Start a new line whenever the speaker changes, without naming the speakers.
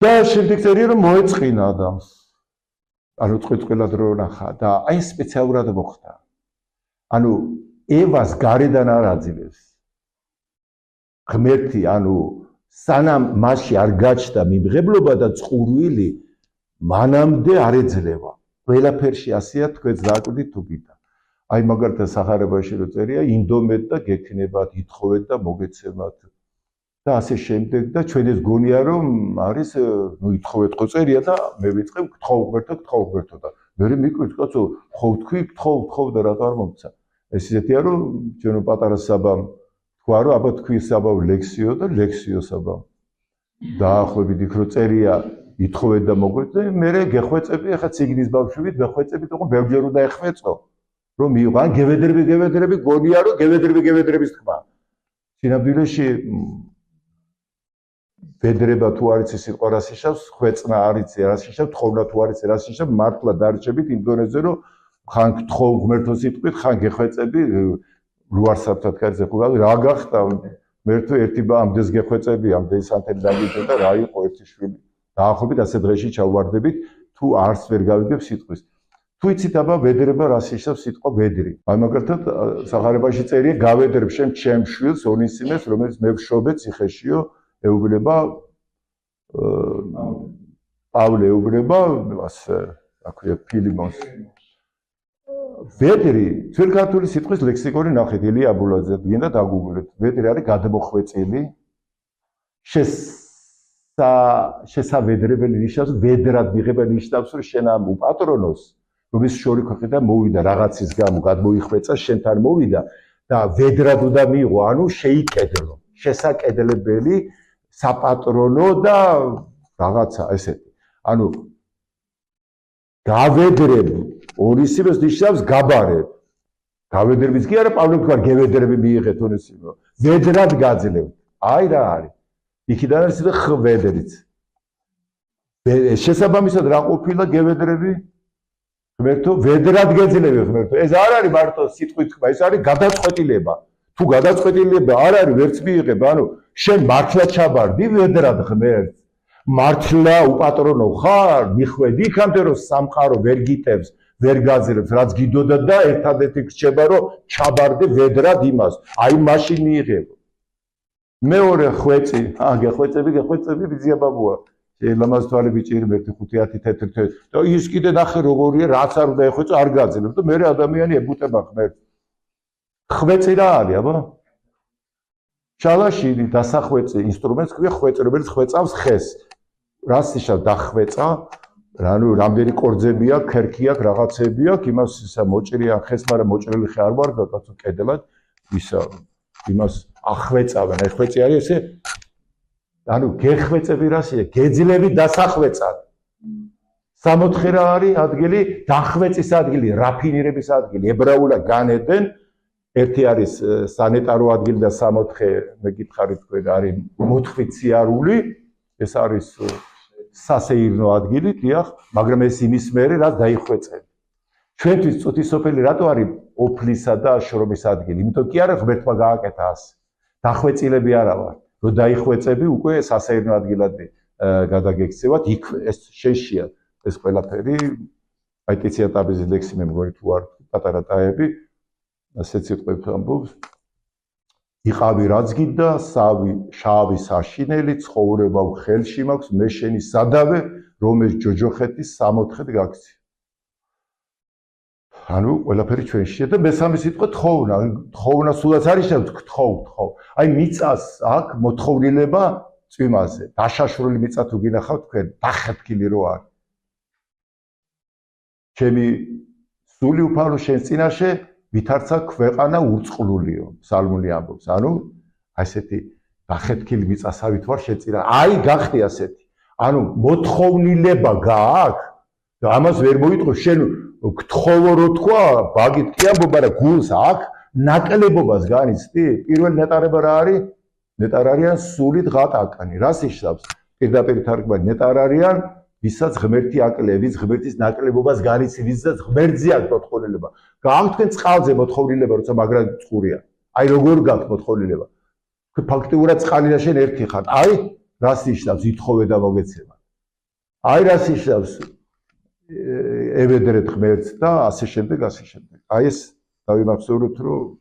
და შემდეგ წერია რომ მოეწყინა ადამიანს. ანუ წყვეტყველად რო ნახა და აი სპეციალურად მოხდა. ანუ ევას გარედან არ აძლევს. ღმერთი ანუ სანამ მასში არ გაჩნდა მიმღებლობა და წყურვილი მანამდე არ ეძლევა. ყველაფერში ასეა თქვენს დააკვირდით თუ გინდა. აი მაგალითად სახარებაში რო წერია ინდომეთ და გექნებათ, ითხოვეთ და მოგეცემათ. და ასე შემდეგ და ჩვენ ეს გონია რომ არის ნუ ითხოვეთ ხო წერია და მე ვიწყებ გთხოვ ღმერთო და მე მიკვირთ კაცო ხო თქვი გთხოვ და რა არ მომცა. ეს ისეთია რომ ჩვენ პატარა საბამ თქვა რომ აბა თქვი საბამ ლექსიო და ლექსიო საბამ. დაახლოებით იქ რო წერია ითხოვეთ და მოგვეწე მე გეხვეწები ახლა ციგნის ბავშვებით გეხვეწები თქო ბევრჯერ უნდა ეხმეწყო რომ მივიღან გევედრები გონია რომ გევედრების თქმა. სინამდვილეში ვედრება თუ არის ეს სიტყვა რას ნიშნავს, ხვეწნა არის რას ნიშნავს, თხოვნა თუ არის რას ნიშნავს, მართლა დარჩებით იმ დონეზე რომ ხან გთხოვ ღმერთო სიტყვით, ხან გეხვეწები ლუარსაბთან კარზე ხო რა გახდა ღმერთო ერთი ამდენს გეხვეწები, ამდენ სანთელი დაგიჭირდა და რა იყო ერთი შვილი. დაახლოებით ასე დღეში ჩავვარდებით თუ არც ვერ გავიგებ სიტყვის. თუ იცით აბა ვედრება რას ნიშნავს სიტყვა ვედრი. აი მაგალითად სახარებაში წერია გავედრებ შენ ჩემ შვილს ონისიმეს რომელიც მე ვშობე ციხეშიო ეუბნება პავლე ეუბნება ასე რა ქვია ფილიმონს. ვედრი ძველ ქართული სიტყვის ლექსიკონი ნახეთ ილია აბულაძე გინდა დაგუგლეთ. ვედრი არის გადმოხვეწილი შესავედრებელი ნიშნავს ვედრად მიღებელი ნიშნავს რომ შენ ამ უპატრონოს რომის შორი ქოხი და მოვიდა რაღაცის გამო გადმოიხვეწა შენთან მოვიდა და ვედრად უნდა მიიღო ანუ შეიკედლო შესაკედლებელი საპატრონო და რაღაცა ესეთი. ანუ გავედრებ ონისიმეს ნიშნავს გაბარებ. გავედრების კი არა პავლე თქვა გევედრები მიიღეთ ონისიმო. ვედრად გაძლევთ. აი რა არის. იქიდან არის ხვედრიც. შესაბამისად რა ყოფილა გევედრები? ღმერთო ვედრად გეძლევი ღმერთო. ეს არ არის მარტო სიტყვით თქვა, ეს არის გადაწყვეტილება. თუ გადაწყვეტილება არ არის ვერც მიიღებ, ანუ შენ მართლა ჩაბარდი ვედრად ღმერთს. მართლა უპატრონო ხარ, მიხვედი იქამდე რომ სამყარო ვერ გიტევს, ვერ გაძლევს, რაც გიდოდა და ერთადერთი რჩება რომ ჩაბარდე ვედრად იმას. აი მაშინ მიიღებ. მეორე ხვეწი, გეხვეწები ბიძია ბაბუა. ლამაზ თვალები ჭირმეთი 5-10 თეთრ და ის კიდე ნახე როგორია, რაც არ უნდა ეხვეწო, არ გაძლევს და მე ადამიანი ებუტება ღმერთს. ხვეწი რა არის, აბა? შალაშიდი დასახვეწი ინსტრუმენტს ქვია ხვეწი, რომელიც ხვეწავს ხეს. რას ნიშნავს დახვეწა? ანუ რამდენი კორძები აქვს, ქერქი აქვს, რაღაცები აქვს, იმას ისა მოჭრია ხეს, მაგრამ მოჭრილი ხე არ ვარ გაკაცო კედელად, ისა იმას ახვეწავენ, აი ხვეწი არის ესე. ანუ გეხვეწები რასია? გეძლები დასახვეწად. 64 რა არის ადგილი? დახვეწის ადგილი, რაფინირების ადგილი. ებრაულად განედენ ერთი არის სანეტარო ადგილი და 64 მე გითხარით თქვენ არის მოთხვიციარული, ეს არის სასეირნო ადგილი, დიახ, მაგრამ ეს იმის მერე რაც დაიხვეწები. ჩვენთვის წუთისოფელი რატო არის ოფლისა და შრომის ადგილი? იმიტომ კი არა ღმერთმა გააკეთა ასე. დახვეწილები არა ვარ. რომ დაიხვეწები უკვე სასეირნო ადგილად გადაგექცევათ, იქ ეს შეშია ეს ყველაფერი. აი ტიცია ტაბიძის ლექსი მე მგონი თუ არ პატარა ტაები ასეთ სიტყვებს ამბობს. იყავი რაც გინდა, შავი საშინელი, ცხოვრება ხელში მაქვს, მე შენი სადავე, რომ ეს ჯოჯოხეთის 64-ად გაქცი. ანუ ყველაფერი ჩვენშია და მესამე სიტყვა თხოვნა. თხოვნა სულაც არის გთხოვ. აი მიწას აქვს მოთხოვნილება წვიმაზე. დაშაშრული მიწა თუ გინახავთ თქვენ, დახეთქილი რო არის. ჩემი სული უფალო შენს წინაშე ვითარცა ქვეყანა ურწყლულიო, სალმუნი ამბობს. ანუ ასეთი დახეთქილი მიწასავით ვარ შეწირა. აი გახდი ასეთი. ანუ მოთხოვნილება გააქვს და ამას ვერ მოიტყო შენ გთხოვო რო თქვა, ბაგით კი ამბობ, მაგრამ გულს აქვს ნაკლებობას განიცდი. პირველი ნეტარება რა არის? ნეტარ არიან სული დღატაკანი. რას ნიშნავს? პირდაპირ თარგმანი ნეტარ არიან ვისაც ღმერთი აკლებს, ღმერთის ნაკლებობას განიცდის, ვისაც ღმერთზე აქვს მოთხოვნილება. გააქვთ თქვენ წყალზე მოთხოვნილება, როცა მაგრად წყურია. აი როგორ გაქვთ მოთხოვნილება? ფაქტიურად წყალი და შენ ერთი ხარ. აი რას ნიშნავს ითხოვე და მოგეცემა. აი რას ნიშნავს ევედრეთ ღმერთს და ასე შემდეგ. აი ეს დავიმახსოვროთ, რომ